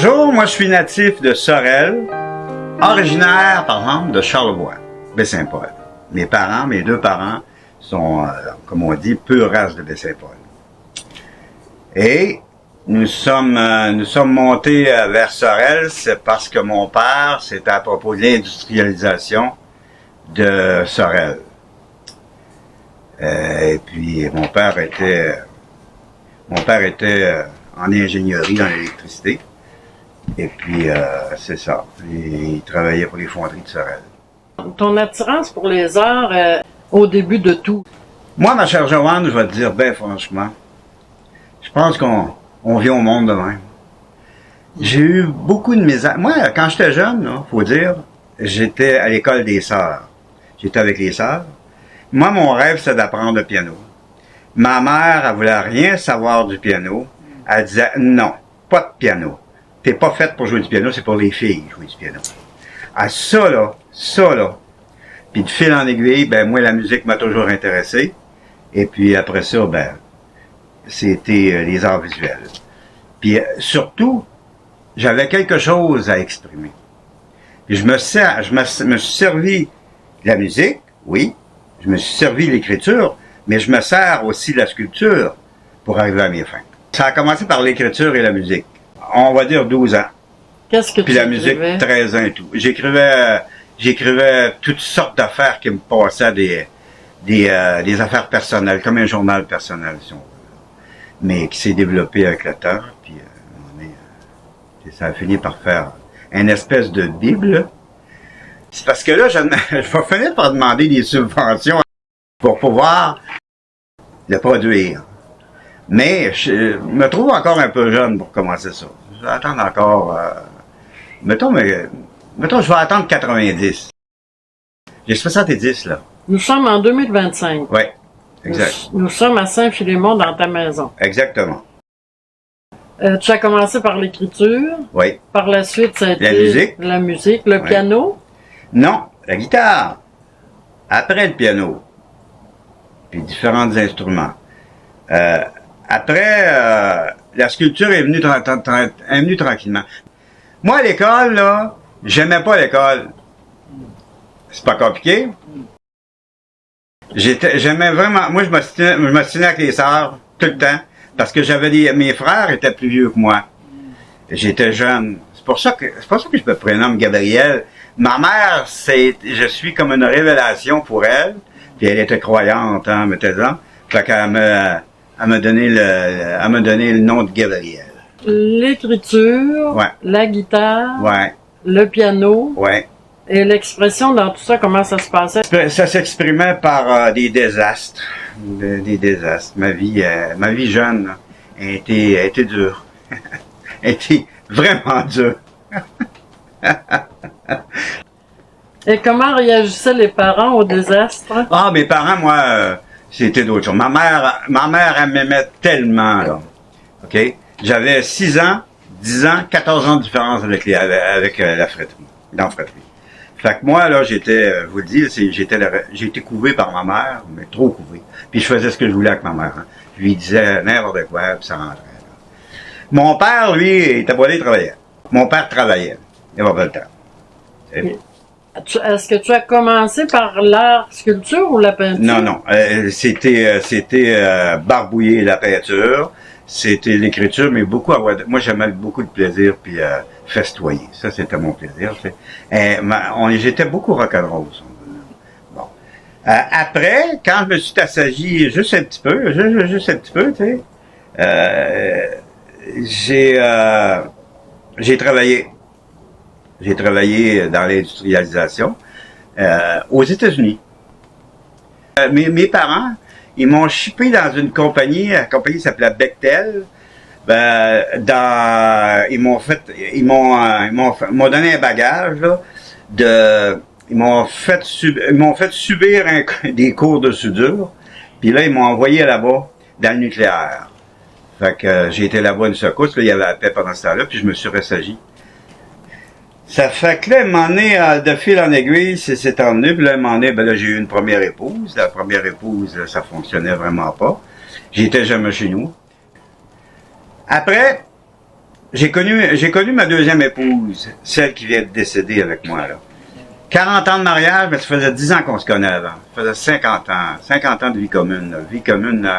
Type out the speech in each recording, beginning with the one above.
Bonjour, moi je suis natif de Sorel, originaire par exemple de Charlevoix, Baie-Saint-Paul. Mes deux parents sont, comme on dit, pure race de Baie-Saint-Paul. Et nous sommes montés vers Sorel, c'est parce que mon père, c'était à propos de l'industrialisation de Sorel. Et puis mon père était en ingénierie dans l'électricité. Et puis c'est ça. Il travaillait pour les fonderies de Sorel. Ton attirance pour les arts au début de tout? Moi, ma chère Joanne, je vais te dire, ben franchement, je pense qu'on vit au monde de même. J'ai eu beaucoup de mes... Moi, quand j'étais jeune, là, faut dire, j'étais à l'école des sœurs. J'étais avec les sœurs. Moi, mon rêve, c'est d'apprendre le piano. Ma mère, elle voulait rien savoir du piano. Elle disait, non, pas de piano. T'es pas faite pour jouer du piano, c'est pour les filles jouer du piano. Ah, ça là. Puis de fil en aiguille, ben moi, la musique m'a toujours intéressé. Et puis après ça, ben, c'était les arts visuels. Puis surtout, j'avais quelque chose à exprimer. Puis je me suis servi de la musique, oui. Je me suis servi de l'écriture, mais je me sers aussi de la sculpture pour arriver à mes fins. Ça a commencé par l'écriture et la musique. On va dire 12 ans. Qu'est-ce que puis tu la musique, écrivais? 13 ans et tout. J'écrivais toutes sortes d'affaires qui me passaient des affaires personnelles, comme un journal personnel, si on veut. Mais qui s'est développé avec le temps, puis ça a fini par faire une espèce de Bible. C'est parce que là, je vais finir par demander des subventions pour pouvoir le produire. Mais je me trouve encore un peu jeune pour commencer ça. Je vais attendre encore... mettons, je vais attendre 90. J'ai 70, là. Nous sommes en 2025. Oui, exact. Nous sommes à Saint-Philémon dans ta maison. Exactement. Tu as commencé par l'écriture. Oui. Par la suite, ça a été La musique. Le piano. Non, la guitare. Après le piano. Puis différents instruments. Après, la sculpture est venue tranquillement. Moi, à l'école, là, j'aimais pas l'école. C'est pas compliqué. J'aimais vraiment... Moi, je m'ostinais avec les sœurs, tout le temps. Parce que mes frères étaient plus vieux que moi. J'étais jeune. C'est pour ça que je me prénomme Gabriel. Ma mère, je suis comme une révélation pour elle. Puis elle était croyante, hein, mettez-en. Fait qu'elle m'a donné le nom de Gabriel. L'écriture, Ouais. la guitare, Ouais. le piano, Ouais. et l'expression dans tout ça, comment ça se passait? Ça s'exprimait par des désastres. Des désastres. Ma vie jeune là, a été dure. a été vraiment dure. Et comment réagissaient les parents au désastre? Ah, mes parents, moi, c'était d'autres choses. Ma mère, elle m'aimait tellement, là. OK? J'avais 6 ans, 10 ans, 14 ans de différence avec la fratrie, dans la fratrie. Fait que moi, là, je vous le dis, j'ai été couvé par ma mère, mais trop couvé. Puis je faisais ce que je voulais avec ma mère. Hein. Je lui disais n'importe quoi, puis ça rentrait. Là. Mon père, lui, il était pas allé travailler. Mon père travaillait. Il n'avait pas le temps. Est-ce que tu as commencé par l'art sculpture ou la peinture? Non. C'était barbouiller la peinture. C'était l'écriture, mais moi, j'aimais beaucoup de plaisir, puis festoyer. Ça, c'était mon plaisir. J'étais beaucoup rock'n'roll. Bon. Après, quand je me suis assagi juste un petit peu, tu sais, j'ai travaillé. J'ai travaillé dans l'industrialisation aux États-Unis. Mes parents, ils m'ont shippé dans une compagnie, la compagnie s'appelait Bechtel. Ils m'ont donné un bagage là, ils m'ont fait subir des cours de soudure. Puis là, ils m'ont envoyé là-bas dans le nucléaire. Fait que j'ai été là-bas une secousse, là, il y avait la paix pendant ce temps-là, puis je me suis ressagi. Ça fait que là, un moment donné, de fil en aiguille, c'est emmené. Puis là, un moment donné, ben là, j'ai eu une première épouse. La première épouse, là, ça fonctionnait vraiment pas. J'étais jamais chez nous. Après, j'ai connu ma deuxième épouse, celle qui vient de décéder avec moi, là. 40 ans de mariage, mais ça faisait 10 ans qu'on se connaît avant. Ça faisait 50 ans de vie commune, là. Vie commune,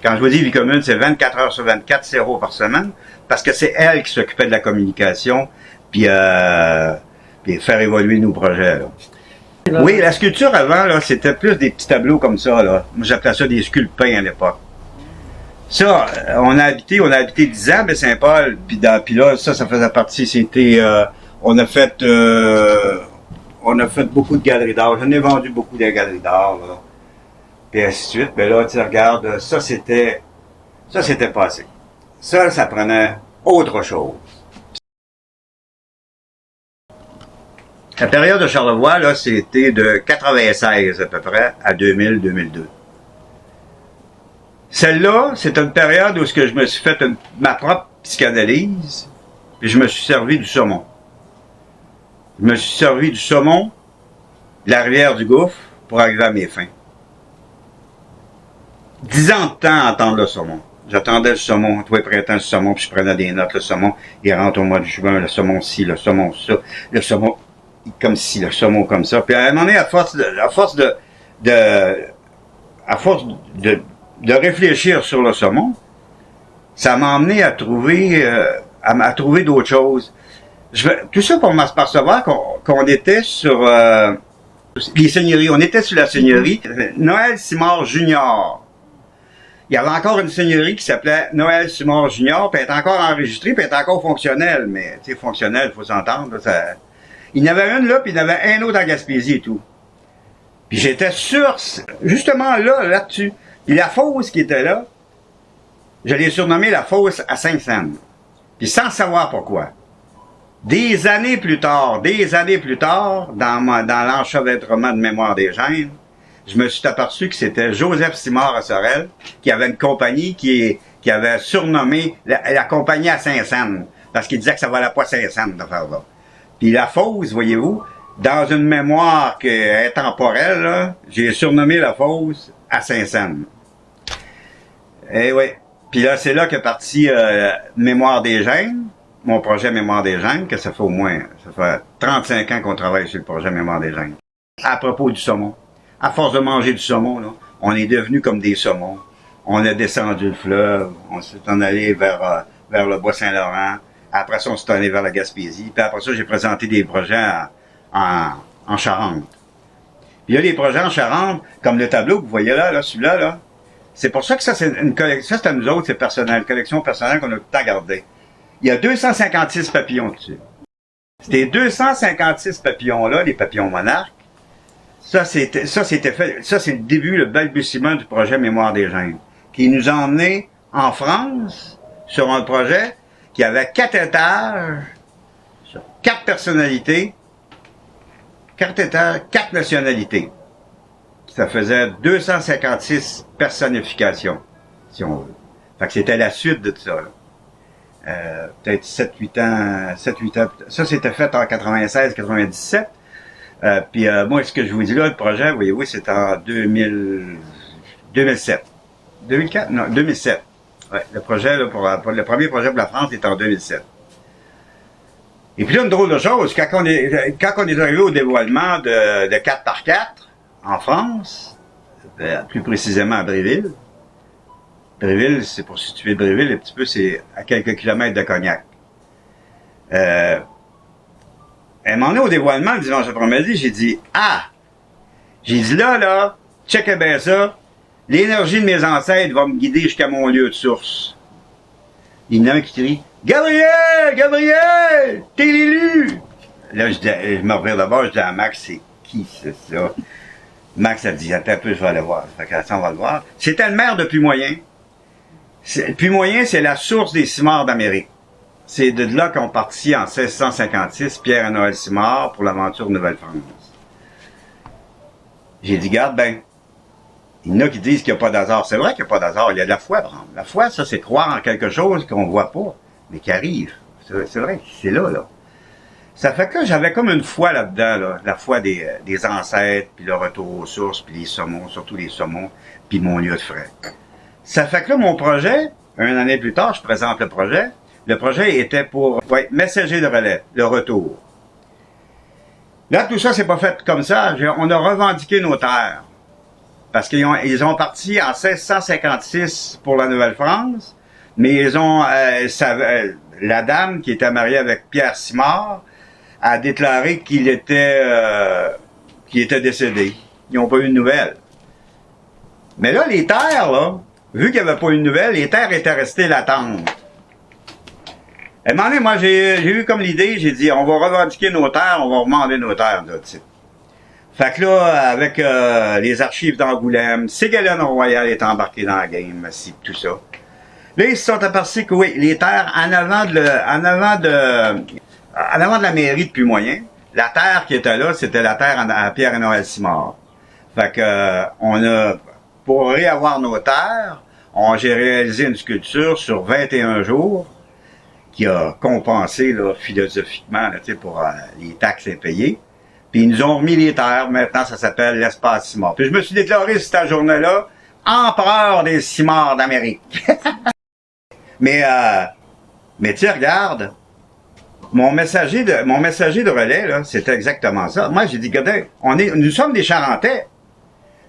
quand je vous dis vie commune, c'est 24 heures sur 24, 0 par semaine, parce que c'est elle qui s'occupait de la communication, puis faire évoluer nos projets, là. Oui, la sculpture avant, là, c'était plus des petits tableaux comme ça, là. Moi, j'appelais ça des sculpins à l'époque. Ça, on a habité 10 ans, à Saint-Paul, puis là, ça faisait partie, c'était, on a fait beaucoup de galeries d'art. J'en ai vendu beaucoup de galeries d'art, là. Puis ainsi de suite. Mais là, tu regardes, ça, c'était passé. Ça prenait autre chose. La période de Charlevoix, là, c'était de 96 à peu près à 2000-2002. Celle-là, c'est une période où je me suis fait ma propre psychanalyse, puis je me suis servi du saumon. Je me suis servi du saumon, de la rivière du Gouffre, pour arriver à mes fins. 10 ans de temps à attendre le saumon. J'attendais le saumon, tous les printemps, le saumon, puis je prenais des notes, le saumon, il rentre au mois de juin, le saumon ci, le saumon ça, le saumon comme ci, le saumon comme ça. Puis à un moment donné, à force de réfléchir sur le saumon, ça m'a amené à trouver d'autres choses. Tout ça pour m'apercevoir qu'on était sur les seigneuries. On était sur la seigneurie Noël Simard Junior. Il y avait encore une seigneurie qui s'appelait Noël Simard Junior, puis elle est encore enregistrée, puis elle est encore fonctionnelle. Mais, tu sais, fonctionnelle, il faut s'entendre. Il y en avait une là, puis il y en avait un autre en Gaspésie et tout. Puis j'étais sûr, justement là-dessus. Puis la fosse qui était là, je l'ai surnommée la fosse à Sainte-Saëns. Puis sans savoir pourquoi. Des années plus tard, dans l'enchevêtrement de mémoire des gènes, je me suis aperçu que c'était Joseph Simard à Sorel, qui avait une compagnie qui avait surnommé la compagnie à Sainte-Saëns, parce qu'il disait que ça valait pas Sainte-Saëns de faire là. Puis la fosse, voyez-vous, dans une mémoire qui est temporelle, là, j'ai surnommé la fosse à Sainte-Saëns. Eh oui. Puis là, c'est là qu'est parti Mémoire des gènes, mon projet Mémoire des gènes, que ça fait 35 ans qu'on travaille sur le projet Mémoire des gènes. À propos du saumon. À force de manger du saumon, là, on est devenus comme des saumons. On a descendu le fleuve, on s'est en allé vers le Bois-Saint-Laurent. Après ça, on s'est allé vers la Gaspésie. Puis après ça, j'ai présenté des projets en Charente. Puis il y a des projets en Charente, comme le tableau que vous voyez là, celui-là, là. C'est pour ça que ça, c'est une collection. Ça, c'est à nous autres, c'est personnel. Une collection personnelle qu'on a tout le temps gardée. Il y a 256 papillons dessus. Ces 256 papillons-là, les papillons monarques, ça, c'est le début, le balbutiement du projet Mémoire des gènes, qui nous a emmenés en France sur un projet qui avait 4 étages, sur 4 personnalités, 4 étages, 4 nationalités. Ça faisait 256 personnifications, si on veut. Fait que c'était la suite de tout ça, là. Peut-être 7-8 ans. Ça, c'était fait en 96-97. Puis moi, ce que je vous dis là, le projet, voyez-vous, c'est en 2007. 2004? Non, 2007. Ouais, le projet, là, pour le premier projet pour la France, est en 2007. Et puis là, une drôle de chose, quand on est arrivé au dévoilement de 4x4 en France, plus précisément à Bréville. Bréville, c'est pour situer Bréville, un petit peu, c'est à quelques kilomètres de Cognac. À un moment donné, au dévoilement, le dimanche après-midi, j'ai dit, là, check bien ça, l'énergie de mes ancêtres va me guider jusqu'à mon lieu de source. Il y en a un qui crie, Gabriel, t'es l'élu! Là, je me reviens d'abord, je dis à Max, c'est qui c'est ça? Max a dit, attends un peu, je vais aller voir. Fait que ça, on va le voir. C'était le maire de Puy-Moyen. Puy-Moyen, c'est la source des Simards d'Amérique. C'est de là qu'ont parti en 1656 Pierre et Noël Simard pour l'aventure Nouvelle-France. J'ai dit, garde ben, il y en a qui disent qu'il n'y a pas d'hasard. C'est vrai qu'il n'y a pas d'hasard, il y a de la foi, par exemple. La foi, ça, c'est croire en quelque chose qu'on voit pas, mais qui arrive. C'est vrai, c'est là. Ça fait que j'avais comme une foi là-dedans, là, la foi des ancêtres, puis le retour aux sources, puis les saumons, surtout les saumons, puis mon lieu de frais. Ça fait que là, mon projet, une année plus tard, je présente le projet, Le projet était pour messager de relais, le retour. Là, tout ça, c'est pas fait comme ça. On a revendiqué nos terres. Parce qu'ils ont parti en 1656 pour la Nouvelle-France, mais ils ont la dame qui était mariée avec Pierre Simard a déclaré qu'il était décédé. Ils n'ont pas eu de nouvelles. Mais là, les terres, là, vu qu'il n'y avait pas eu de nouvelles, les terres étaient restées latentes. À un moment donné, moi, j'ai eu comme l'idée, j'ai dit, on va revendiquer nos terres, on va demander nos terres, là, tu sais. Fait que là, avec les archives d'Angoulême, Ségolène Royal est embarqué dans la game, tout ça. Là, ils se sont aperçus que oui, les terres en avant de la mairie de Puy-Moyen, la terre qui était là, c'était la terre à Pierre et Noël Simard. Fait que pour réavoir nos terres, j'ai réalisé une sculpture sur 21 jours qui a compensé là, philosophiquement là, pour les taxes impayées. Puis ils nous ont remis les terres. Maintenant, ça s'appelle l'espace Simard. Puis je me suis déclaré cette journée-là empereur des Cimards d'Amérique. mais tu sais, regarde, mon messager de relais, là, c'était exactement ça. Moi, j'ai dit, regardez, nous sommes des Charentais.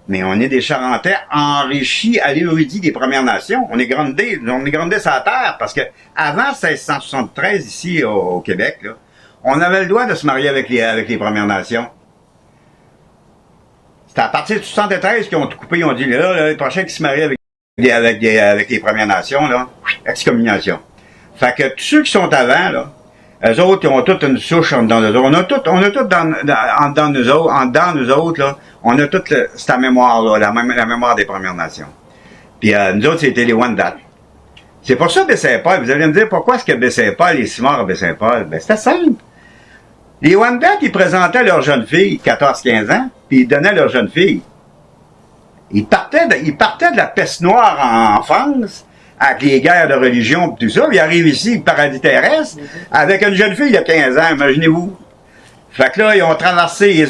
Mais on est des Charentais enrichis à l'érudit des Premières Nations. On est grandés sur la terre, parce que avant 1673, ici au Québec, là, on avait le droit de se marier avec les Premières Nations. C'était à partir de 73 qu'ils ont tout coupé, ils ont dit, là, les prochains qui se marient avec les Premières Nations, là, excommunication. Fait que tous ceux qui sont avant, là, eux autres, ils ont toutes une souche en dedans d'eux autres. On a tout en dedans de nous autres, là, on a toute cette mémoire-là, la mémoire des Premières Nations. Puis nous autres, c'était les Wendat. C'est pour ça Baie-Saint-Paul. Vous allez me dire, pourquoi est-ce que Baie-Saint-Paul, les Cimards à Baie-Saint-Paul? Ben, c'était simple. Les Wendat, ils présentaient leurs jeunes filles, 14-15 ans, puis ils donnaient leurs jeunes filles. Ils partaient de la peste noire en France, avec les guerres de religion et tout ça, puis ils arrivent ici, paradis terrestre, avec une jeune fille de 15 ans, imaginez-vous. Fait que là, ils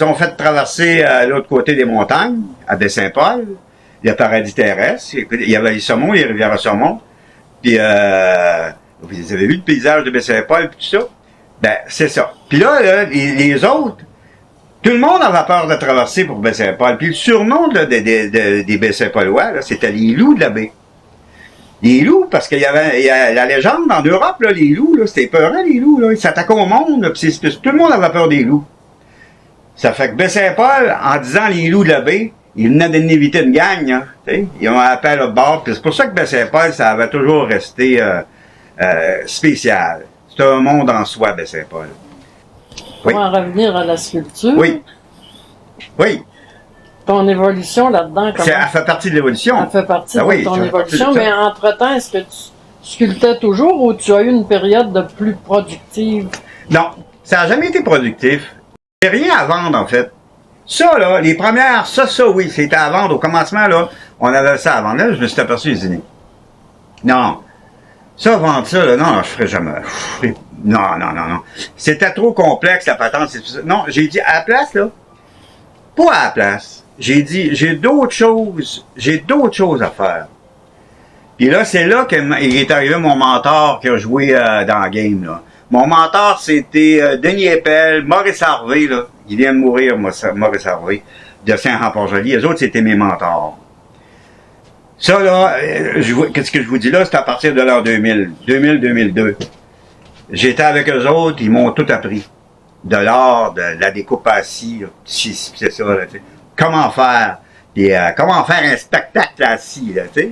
ont fait traverser l'autre côté des montagnes, à Baie-Saint-Paul, le paradis terrestre. Il y avait les saumons, les rivières à saumon. Puis, vous avez vu le paysage de Baie-Saint-Paul, puis tout ça? Ben, c'est ça. Puis là, les autres, tout le monde avait peur de traverser pour Baie-Saint-Paul. Puis le surnom là, des Baie-Saint-Paulois, c'était les loups de la baie. Les loups, parce qu'il y a la légende en Europe, là, les loups, là, c'était peurant, les loups, là. Ils s'attaquaient au monde, là, puis tout le monde avait peur des loups. Ça fait que Baie-Saint-Paul, en disant les loups de la baie, ils venaient d'éviter une gang, hein, ils ont appelé à bord. C'est pour ça que Baie-Saint-Paul, ça avait toujours resté spécial. C'est un monde en soi, Baie-Saint-Paul. Oui. Pour en revenir à la sculpture. Oui. Oui. Ton évolution là-dedans, comment? Elle fait partie de l'évolution. Elle fait partie de ton évolution, mais entre-temps, est-ce que tu sculptais toujours ou tu as eu une période de plus productive? Non, ça n'a jamais été productif. J'ai rien à vendre, en fait. Ça, là, les premières, ça, oui, c'était à vendre. Au commencement, là, on avait ça à vendre. Là, je me suis aperçu les dîners. Non. Ça, vendre ça, là, non, je ferais jamais. Non. C'était trop complexe, la patente. Non, j'ai dit, à la place, là, pas à la place. J'ai dit, j'ai d'autres choses à faire. Puis là, c'est là qu'il est arrivé mon mentor qui a joué dans la game, là. Mon mentor, c'était Denis Eppel, Maurice Harvey, là. Il vient de mourir, Maurice Harvey, de Saint-Jean-Port-Joli. Les autres, c'était mes mentors. Ça, là, qu'est-ce que je vous dis là, c'est à partir de l'an 2000-2002. J'étais avec eux autres, ils m'ont tout appris. De l'art, de la découpe assis, c'est ça, là, tu sais. Comment faire, puis comment faire un spectacle assis, là, tu sais.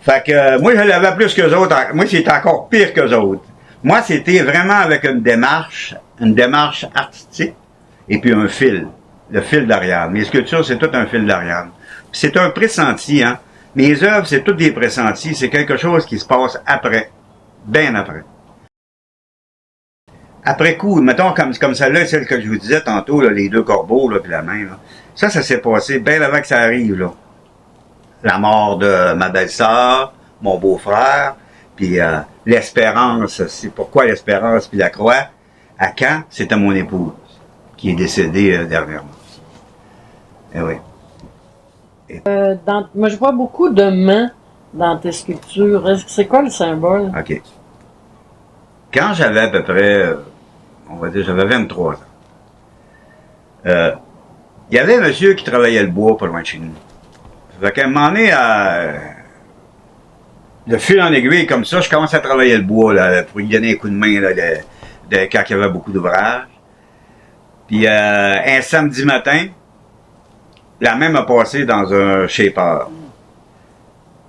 Fait que, moi, je l'avais plus qu'eux autres. Moi, c'était encore pire qu'eux autres. Moi, c'était vraiment avec une démarche artistique, et puis un fil, le fil d'Ariane. Mes sculptures, c'est tout un fil d'Ariane. C'est un pressenti, hein. Mes œuvres, c'est toutes des pressentis, c'est quelque chose qui se passe après, bien après. Après coup, mettons comme celle-là, celle que je vous disais tantôt, là, les deux corbeaux, là, puis la main, là. Ça s'est passé bien avant que ça arrive, là. La mort de ma belle-sœur, mon beau-frère, puis l'espérance, c'est pourquoi l'espérance puis la croix, à Caen, c'était mon épouse, qui est décédée dernièrement. Eh oui. Moi, je vois beaucoup de mains dans tes sculptures. C'est quoi le symbole? OK. quand j'avais à peu près, on va dire, j'avais 23 ans, il y avait un monsieur qui travaillait le bois pas loin de chez nous. Fait qu'à un moment donné, de fil en aiguille comme ça, je commence à travailler le bois là, pour lui donner un coup de main là, quand il y avait beaucoup d'ouvrages. Puis un samedi matin, la même a passé dans un shaper.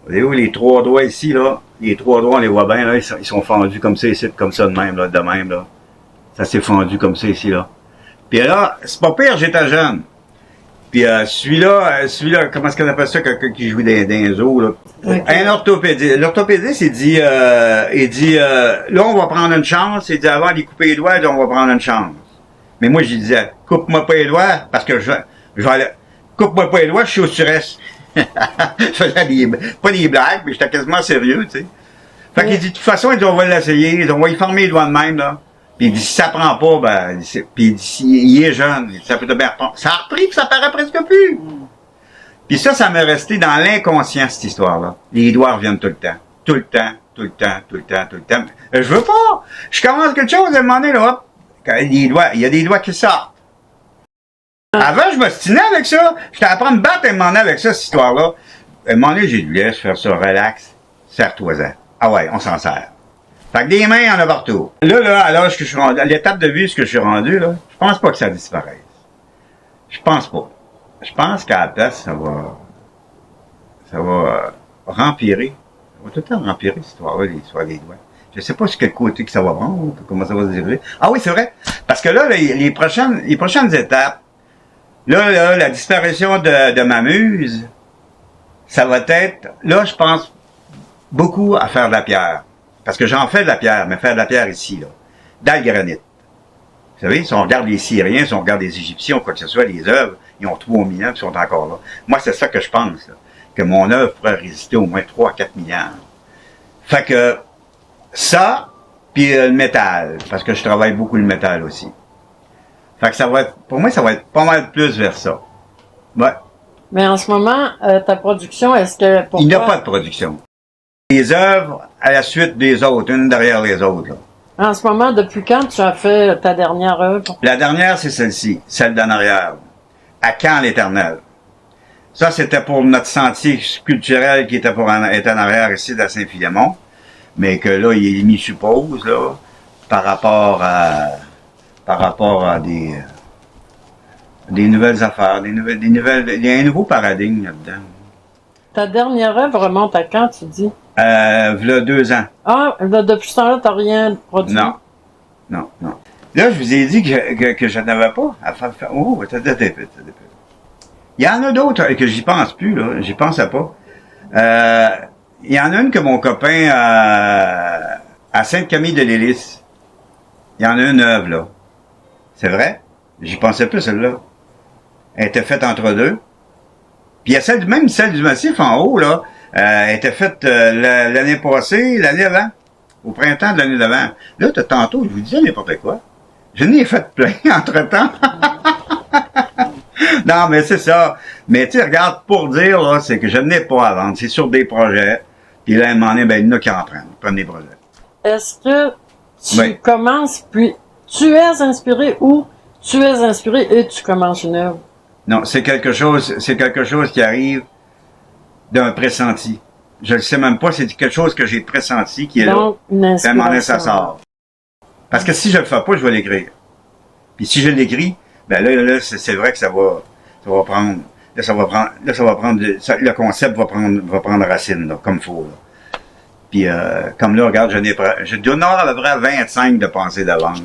Vous voyez où les 3 doigts ici, là? Les 3 doigts, on les voit bien, là, ils sont fendus comme ça ici, comme ça de même, là. Ça s'est fendu comme ça ici, là. Puis là, c'est pas pire, j'étais jeune. Puis celui-là, comment est-ce qu'on appelle ça, quelqu'un qui joue dans les eaux, là? Okay. Un orthopédiste. L'orthopédiste, il dit, là, on va prendre une chance. Il dit, avant de couper les doigts, on va prendre une chance. Mais moi, je disais, coupe-moi pas les doigts, parce que je vais aller, coupe-moi pas les doigts, je suis au stress. Je faisais pas des blagues, mais j'étais quasiment sérieux, tu sais. Fait qu'il dit, de toute façon, il dit, on va l'essayer, on va y former les doigts de même, là. Puis il dit, si ça prend pas, ben, puis il dit, il est jeune, ça peut te bien reprendre. Ça a repris, puis ça paraît presque plus. Puis ça m'est resté dans l'inconscient, cette histoire-là. Les doigts reviennent tout le temps. Tout le temps, tout le temps, tout le temps, tout le temps. Je veux pas. Je commence quelque chose, à un moment donné, là, hop, il y a des doigts qui sortent. Avant, je m'ostinais avec ça. J'étais à prendre me battre et me demander avec ça, cette histoire-là. À un moment donné, j'ai dit, laisse faire ça, relax, serre-toi-en. Ah ouais, on s'en sert. Fait que des mains, il y en a partout. Là, à l'âge que je suis rendu, à l'étape de vie, ce que je suis rendu, là, je pense pas que ça disparaisse. Je pense pas. Je pense qu'à la place, ça va rempirer. Ça va tout le temps rempirer, cette histoire-là, l'histoire des doigts. Je sais pas sur quel côté que ça va prendre, comment ça va se diriger. Ah oui, c'est vrai. Parce que là, les prochaines étapes, là, la disparition de ma muse, ça va être, là, je pense beaucoup à faire de la pierre. Parce que j'en fais de la pierre, mais faire de la pierre ici, là, dans le granit. Vous savez, si on regarde les Syriens, si on regarde les Égyptiens, ou quoi que ce soit, les œuvres, ils ont 3000 ans, ils sont encore là. Moi, c'est ça que je pense, là, que mon œuvre pourrait résister au moins 3 à 4 000 ans. Fait que, ça, puis le métal, parce que je travaille beaucoup le métal aussi. Fait que ça va être, pour moi, ça va être pas mal plus vers ça. Ouais. Mais en ce moment, ta production, est-ce que pour il n'y a pas de production. Les œuvres à la suite des autres, une derrière les autres. Là. En ce moment, depuis quand tu as fait ta dernière œuvre? La dernière, c'est celle-ci, celle d'en arrière. À Caen l'Éternel. Ça, c'était pour notre sentier culturel qui était pour être en arrière ici de Saint-Philémon. Mais que là, il est mis sur pause, là, par rapport à des nouvelles affaires, il y a un nouveau paradigme là-dedans. Ta dernière œuvre remonte à quand, tu dis? V'là 2 ans. Ah, depuis ce temps-là, t'as rien produit? Non. Là, je vous ai dit que je n'avais pas à faire. Oh, attends. Il y en a d'autres que j'y pense plus, là. J'y pensais pas. Il y en a une que mon copain à Sainte-Camille-de-l'Hélice. Il y en a une œuvre, là. C'est vrai? J'y pensais plus, celle-là. Elle était faite entre deux. Puis il y a même celle du massif en haut, là. Elle était faite l'année passée, l'année avant. Au printemps de l'année d'avant. Là, tantôt, je vous disais n'importe quoi. Je n'ai fait plein entre-temps. Non, mais c'est ça. Mais tu sais, regarde, pour dire, là, c'est que je n'ai pas à vendre. C'est sur des projets. Puis là, à un moment donné, ben, il y en a qui en prennent. Ils prennent des projets. Est-ce que tu commences, puis tu es inspiré ou tu es inspiré et tu commences une œuvre? Non, c'est quelque chose qui arrive d'un pressenti. Je ne sais même pas, c'est quelque chose que j'ai pressenti qui est donc, là. À un moment donné, ça sort. Parce que si je le fais pas, je vais l'écrire. Puis si je l'écris, ben là, c'est vrai que ça va prendre, le concept va prendre racine, là, comme il faut, là. Puis, comme là, regarde, je dois en avoir à peu près 25 de pensées d'avance.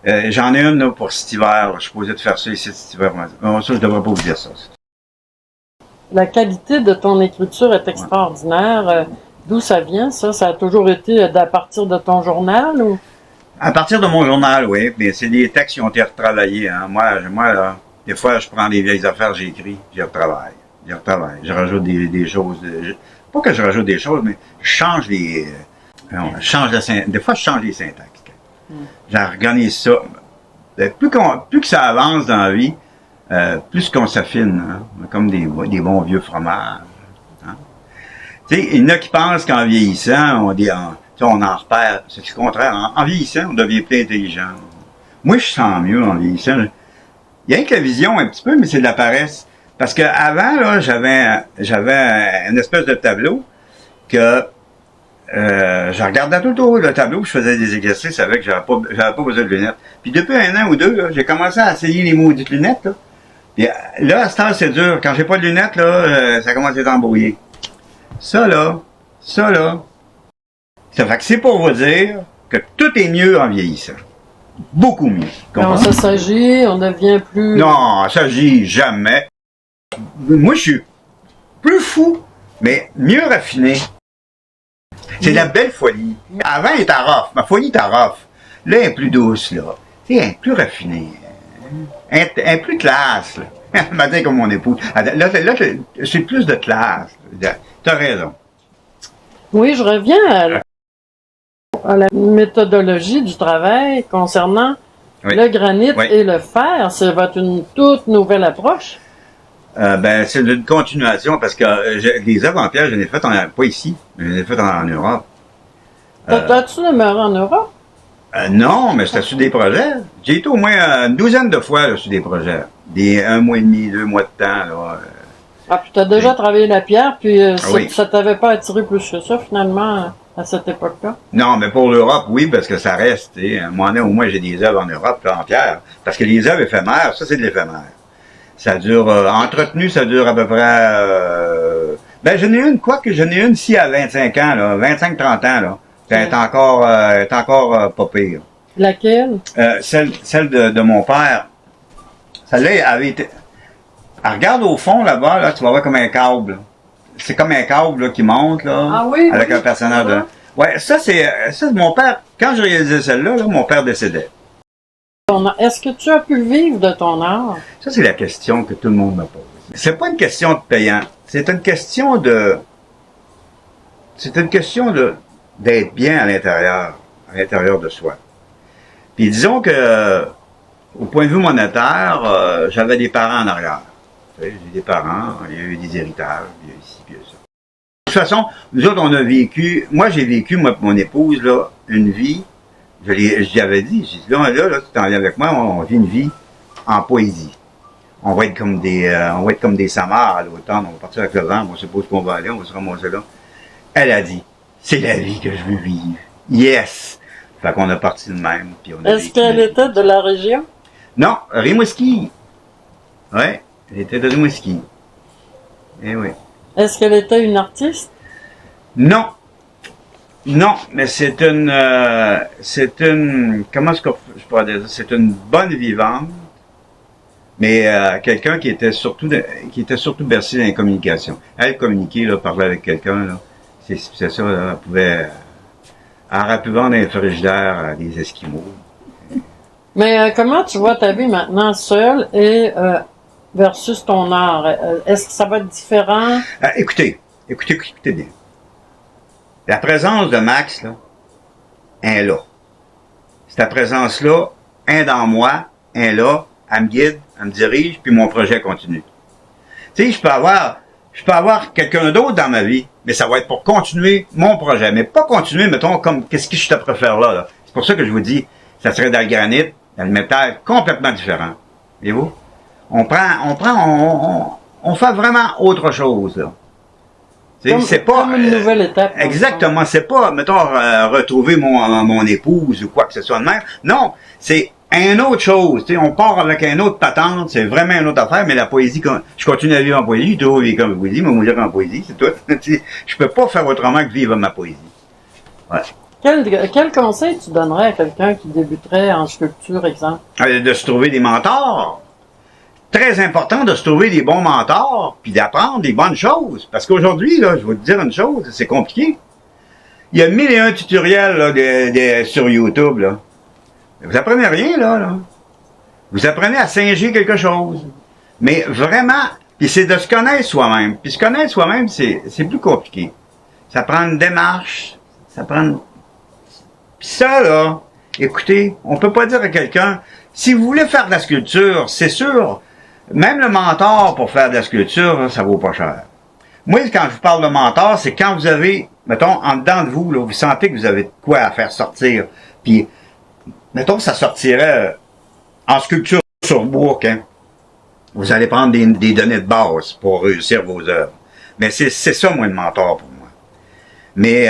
J'en ai une, là, pour cet hiver, là. Je suis posé de faire ça ici, cet hiver. Ça, je devrais pas vous dire ça. La qualité de ton écriture est extraordinaire. D'où ça vient, ça? Ça a toujours été à partir de ton journal, ou? À partir de mon journal, oui. Mais c'est des textes qui ont été retravaillés, hein. Moi, là, des fois, je prends des vieilles affaires, j'écris, j'y retravaille. Je rajoute des choses. Pas que je rajoute des choses, mais je change des fois, je change les syntaxes. J'organise ça. Plus que ça avance dans la vie, plus qu'on s'affine, hein? Comme des bons vieux fromages. Hein? Tu sais, il y en a qui pensent qu'en vieillissant, Tu sais, on en repère. C'est le contraire. En vieillissant, on devient plus intelligent. Moi, je sens mieux en vieillissant. Il y a que la vision un petit peu, mais c'est de la paresse. Parce que avant, là, j'avais une espèce de tableau que je regardais tout le tour le tableau, je faisais des exercices avec, j'avais pas besoin de lunettes. Puis depuis 1 an ou 2, là, j'ai commencé à essayer les maudites lunettes. Là. Puis là, à ce temps, c'est dur. Quand j'ai pas de lunettes, là, ça commence à être embrouillé. Ça là, ça fait que c'est pour vous dire que tout est mieux en vieillissant. Beaucoup mieux. Quand ça s'agit, on devient plus... Non, ça s'agit jamais. Moi, je suis plus fou, mais mieux raffiné. C'est de la belle folie. Avant, elle était rough. Ma folie était rough. Là, elle est plus douce, là. Tu sais, elle est plus raffinée. Elle est plus classe, là. Elle m'a dit comme mon épouse. Là, c'est plus de classe. T'as raison. Oui, je reviens à la méthodologie du travail concernant le granit et le fer. Ça va être une toute nouvelle approche. C'est une continuation parce que les œuvres en pierre, je l'ai faites pas ici, mais je l'ai faites en Europe. As-tu demeuré en Europe? Non, mais c'était sur des projets. J'ai été au moins une douzaine de fois là, sur des projets. Des 1 mois et demi, 2 mois de temps. Là, Ah, puis tu as déjà travaillé la pierre, puis ça t'avait pas attiré plus que ça, finalement, à cette époque-là? Non, mais pour l'Europe, oui, parce que ça reste. Moi, au moins, j'ai des œuvres en Europe, là, en pierre. Parce que les œuvres éphémères, ça, c'est de l'éphémère. Ça dure, entretenu, ça dure à peu près, j'en ai une ici à 25 ans, là, 25-30 ans, là. Elle est encore pas pire. Laquelle? Celle de mon père. Celle-là, elle avait été, regarde au fond, là-bas, là, tu vas voir comme un câble, là. C'est comme un câble, là, qui monte, là. Ah oui? Avec un personnage de... Ouais, ça, mon père, quand je réalisais celle-là, là, mon père décédait. Est-ce que tu as pu vivre de ton art? Ça, c'est la question que tout le monde me pose. C'est pas une question de payant. C'est une question d'être bien à l'intérieur de soi. Puis disons que, au point de vue monétaire, j'avais des parents en arrière. Tu sais, j'ai des parents, il y a eu des héritages, il y a ici, puis il y a ça. De toute façon, nous autres, on a vécu, moi j'ai vécu, moi et mon épouse, là, une vie. Je lui avais dit, j'ai dit, là, tu t'en viens avec moi, on vit une vie en poésie. On va être comme des samars à l'automne, on va partir avec le vent, on sait pas où on va aller, on va se ramasser là. Elle a dit, c'est la vie que je veux vivre. Yes! Fait qu'on a parti de même. Est-ce qu'elle était de la région? Non, Rimouski. Ouais, elle était de Rimouski. Eh oui. Est-ce qu'elle était une artiste? Non. Non, mais comment est-ce que je pourrais dire ça? C'est une bonne vivante, mais quelqu'un qui était surtout bercé dans les communications. Elle communiquait, là, parlait avec quelqu'un, là. C'est ça, là, elle aurait pu vendre un frigidaire à des Esquimaux. Mais comment tu vois ta vie maintenant seule et versus ton art? Est-ce que ça va être différent? Écoutez bien. La présence de Max, là, est là. Cette présence-là, est dans moi, est là, elle me guide, elle me dirige, puis mon projet continue. Tu sais, je peux avoir quelqu'un d'autre dans ma vie, mais ça va être pour continuer mon projet. Mais pas continuer, mettons, comme qu'est-ce que je te préfère là. C'est pour ça que je vous dis, ça serait dans le granit, dans le métal, complètement différent. Voyez-vous? On fait vraiment autre chose, là. C'est pas comme une nouvelle étape. Exactement, c'est pas, mettons, retrouver mon épouse ou quoi que ce soit de même. Non, c'est une autre chose. T'sais, on part avec une autre patente, c'est vraiment une autre affaire, mais la poésie, je continue à vivre en poésie, je dois vivre en poésie, mais mourir en poésie, c'est tout. Je peux pas faire autrement que vivre ma poésie. Ouais. Quel conseil tu donnerais à quelqu'un qui débuterait en sculpture, exemple? De se trouver des mentors. Très important de se trouver des bons mentors, puis d'apprendre des bonnes choses. Parce qu'aujourd'hui, là, je vais te dire une chose, c'est compliqué. Il y a 1001 tutoriels là, sur YouTube, là. Vous apprenez rien, là. Vous apprenez à singer quelque chose. Mais vraiment, puis c'est de se connaître soi-même. Puis se connaître soi-même, c'est plus compliqué. Ça prend une démarche, Puis ça, là, écoutez, on peut pas dire à quelqu'un, si vous voulez faire de la sculpture, c'est sûr, même le mentor pour faire de la sculpture, ça vaut pas cher. Moi, quand je vous parle de mentor, c'est quand vous avez, mettons, en dedans de vous, là, vous sentez que vous avez de quoi à faire sortir. Puis, mettons que ça sortirait en sculpture sur bois, hein. Vous allez prendre des données de base pour réussir vos œuvres. Mais c'est ça, moi, le mentor pour moi. Mais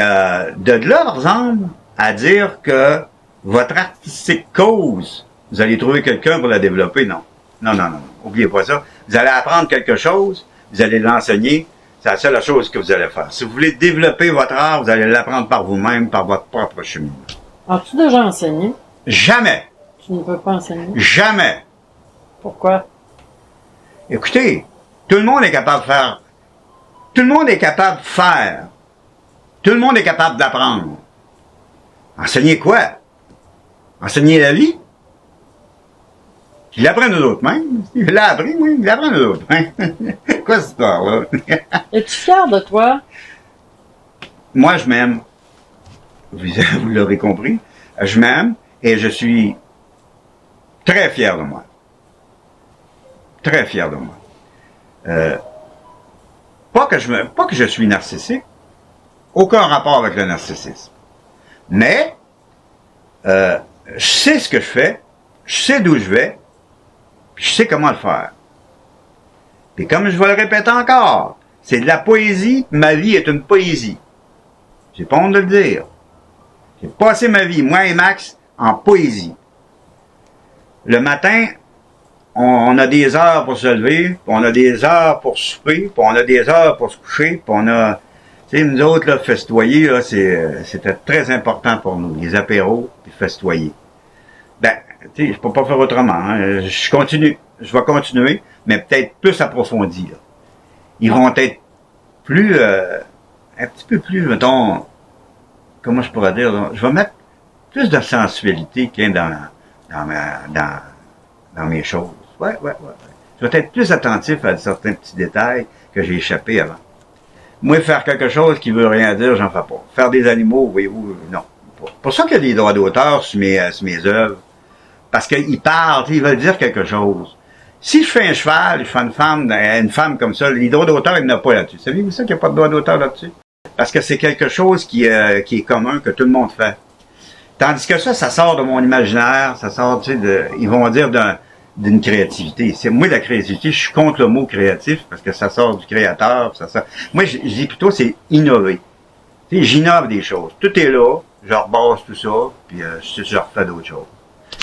de là, par exemple, à dire que votre artistique cause, vous allez trouver quelqu'un pour la développer, non. Non, non, non. Oubliez pas ça. Vous allez apprendre quelque chose, vous allez l'enseigner, c'est la seule chose que vous allez faire. Si vous voulez développer votre art, vous allez l'apprendre par vous-même, par votre propre cheminement. As-tu déjà enseigné? Jamais. Tu ne peux pas enseigner? Jamais. Pourquoi? Écoutez, tout le monde est capable de faire. Tout le monde est capable de faire. Tout le monde est capable d'apprendre. Enseigner quoi? Enseigner la vie? Il l'apprend aux autres même. Il l'a appris, oui, il l'apprend aux autres. Quoi cette histoire-là? Es-tu fier de toi? Moi, je m'aime. Vous l'aurez compris. Je m'aime et je suis très fier de moi. Très fier de moi. Pas que je suis narcissique. Aucun rapport avec le narcissisme. Mais, je sais ce que je fais. Je sais d'où je vais. Je sais comment le faire. Et comme je vais le répéter encore, c'est de la poésie, ma vie est une poésie. J'ai pas honte de le dire. J'ai passé ma vie, moi et Max, en poésie. Le matin, on a des heures pour se lever, puis on a des heures pour souper, puis on a des heures pour se coucher, puis on a... Tu sais, nous autres, là, festoyer, là, c'était très important pour nous, les apéros, puis festoyer. Ben, tu sais, je peux pas faire autrement. Hein. Je continue. Je vais continuer, mais peut-être plus approfondi. Là. Ils vont être plus, un petit peu plus, mettons, comment je pourrais dire, là, je vais mettre plus de sensualité qu'un dans mes choses. Ouais. Je vais être plus attentif à certains petits détails que j'ai échappés avant. Moi, faire quelque chose qui veut rien dire, j'en fais pas. Faire des animaux, voyez-vous, non. Pour ça qu'il y a des droits d'auteur sur mes œuvres. Parce qu'ils parlent, ils veulent dire quelque chose. Si je fais un cheval, je fais une femme comme ça, les droits d'auteur, il n'y en a pas là-dessus. Savez-vous ça qu'il n'y a pas de droits d'auteur là-dessus? Parce que c'est quelque chose qui est commun, que tout le monde fait. Tandis que ça sort de mon imaginaire, ça sort, tu sais, ils vont dire d'une créativité. C'est moi, la créativité, je suis contre le mot créatif, parce que ça sort du créateur, ça sort. Moi, je dis plutôt, c'est innover. Tu sais, j'innove des choses. Tout est là, je rebase tout ça, puis je refais d'autres choses.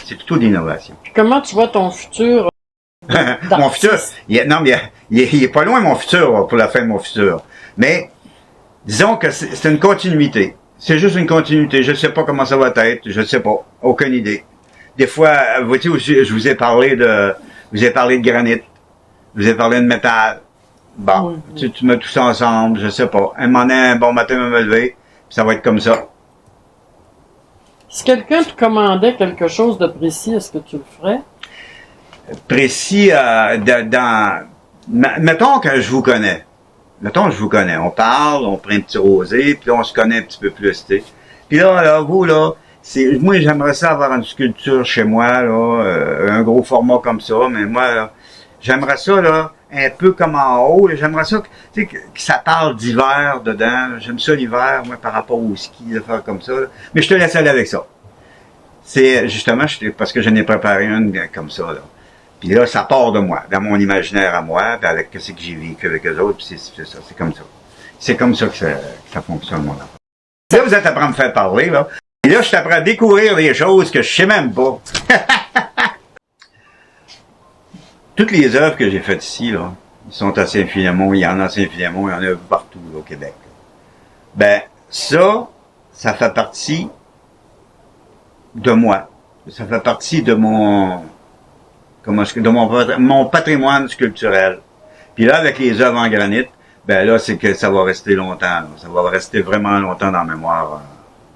C'est plutôt d'innovation. Comment tu vois ton futur? Mon futur, il est pas loin mon futur, pour la fin de mon futur. Mais, disons que c'est une continuité. C'est juste une continuité. Je ne sais pas comment ça va être. Je ne sais pas. Aucune idée. Des fois, vous voyez, je vous ai parlé de granit. Je vous ai parlé de métal. Bon, tu mets tout ça ensemble, je sais pas. Un moment donné, un bon matin, me lever, puis ça va être comme ça. Si quelqu'un te commandait quelque chose de précis, est-ce que tu le ferais? Précis, mettons que je vous connais. Mettons que je vous connais. On parle, on prend un petit rosé, puis on se connaît un petit peu plus, tu sais. Puis là, vous, là, moi, j'aimerais ça avoir une sculpture chez moi, là, un gros format comme ça, mais moi, là, j'aimerais ça, là, un peu comme en haut, j'aimerais ça, tu sais, que ça parle d'hiver dedans. J'aime ça l'hiver, moi, par rapport au ski, de faire comme ça, là. Mais je te laisse aller avec ça. C'est, justement, parce que je n'ai préparé une comme ça, là. Puis là, ça part de moi, dans mon imaginaire à moi, puis avec ce que j'ai vécu avec eux autres, puis c'est ça, c'est comme ça. C'est comme ça que ça fonctionne, mon enfant. Là, vous êtes après à me faire parler, là. Et là, je suis après à découvrir des choses que je sais même pas. Toutes les œuvres que j'ai faites ici, là, ils sont à Saint-Philémon, il y en a à Saint-Philémon, il y en a partout, là, au Québec. Ben, ça fait partie de moi. Ça fait partie de mon patrimoine sculpturel. Puis là, avec les œuvres en granit, ben là, c'est que ça va rester longtemps. Là. Ça va rester vraiment longtemps dans la mémoire.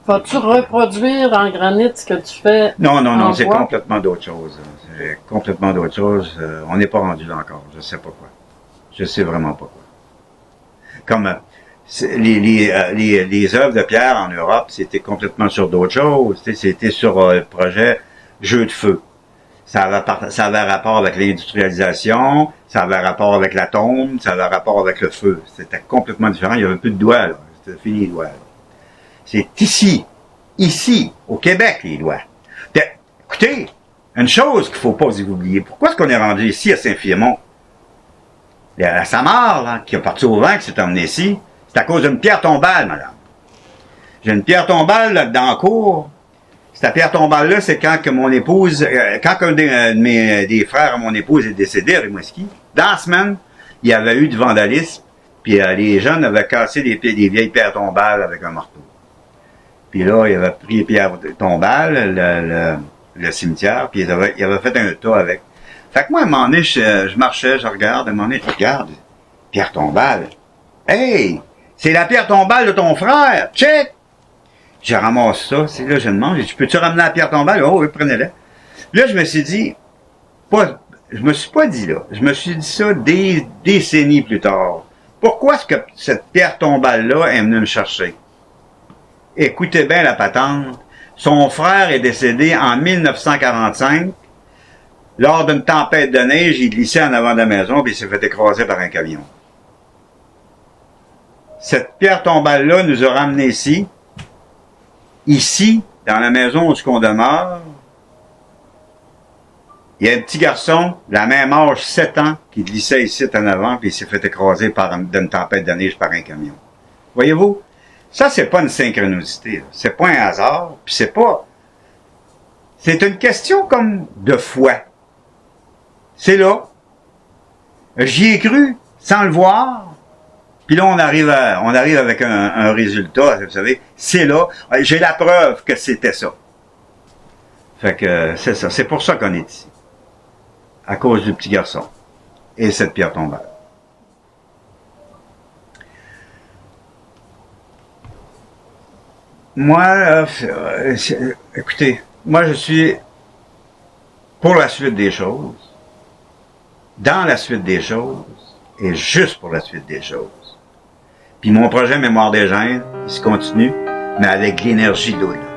Vas-tu reproduire en granit ce que tu fais? Non, c'est complètement d'autre chose. C'est complètement d'autre chose. On n'est pas rendu là encore. Je sais pas quoi. Je sais vraiment pas quoi. Comme les œuvres de pierre en Europe, c'était complètement sur d'autres choses. C'était sur le projet Jeu de feu. ça avait rapport avec l'industrialisation, ça avait rapport avec l'atome, ça avait rapport avec le feu. C'était complètement différent. Il n'y avait plus de doigts, là. C'était fini, les doigts, là. C'est ici, au Québec, les doigts. Écoutez, une chose qu'il ne faut pas vous oublier. Pourquoi est-ce qu'on est rendu ici, à Saint-Philémon? La Samar, là, qui est partie au vent, qui s'est emmenée ici, c'est à cause d'une pierre tombale, madame. J'ai une pierre tombale, là, dans la cour. Cette pierre tombale-là, c'est quand que mon épouse, quand un des frères à mon épouse est décédé à Rimouski, dans la semaine, il y avait eu du vandalisme, puis les jeunes avaient cassé des vieilles pierres tombales avec un marteau. Puis là, il avait pris les pierres tombales, le cimetière, puis il avait fait un tas avec. Fait que moi, à un moment donné, je marchais, je regarde, à un moment donné, je regarde, pierre tombale. Hey! C'est la pierre tombale de ton frère! Check! Je ramasse ça, c'est là, je demande, j'ai dit, peux-tu ramener la pierre tombale? Oh oui, prenez-la. Là, je me suis dit, je me suis pas dit là, je me suis dit ça des décennies plus tard. Pourquoi est-ce que cette pierre tombale-là est venue me chercher? Écoutez bien la patente. Son frère est décédé en 1945. Lors d'une tempête de neige, il glissait en avant de la maison puis il s'est fait écraser par un camion. Cette pierre tombale-là nous a ramenés ici, dans la maison où on demeure. Il y a un petit garçon, la même âge, 7 ans, qui glissait ici en avant puis il s'est fait écraser d'une tempête de neige par un camion. Voyez-vous? Ça, c'est pas une synchronicité. C'est pas un hasard. Puis c'est pas... C'est une question comme de foi. C'est là. J'y ai cru, sans le voir. Puis là, on arrive avec un résultat, vous savez. C'est là. J'ai la preuve que c'était ça. Fait que c'est ça. C'est pour ça qu'on est ici. À cause du petit garçon. Et cette pierre tombale. Moi, écoutez, moi je suis pour la suite des choses, dans la suite des choses, et juste pour la suite des choses. Puis mon projet Mémoire des gènes, il se continue, mais avec l'énergie d'Oula.